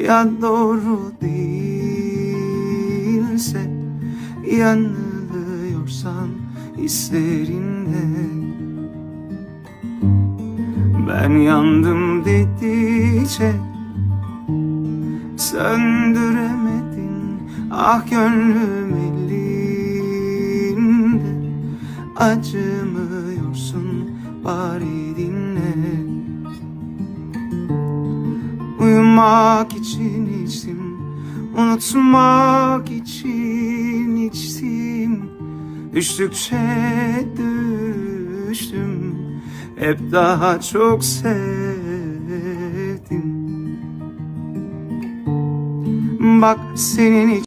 Ya doğru değilse, yanılıyorsan hislerinle. Ben yandım dedikçe söndüremedin, ah gönlüm elinde. Acımıyorsun, bari dinle. Uyumak için içtim, unutmak için içtim. Düştükçe düştüm, hep daha çok sevdim. Bak senin için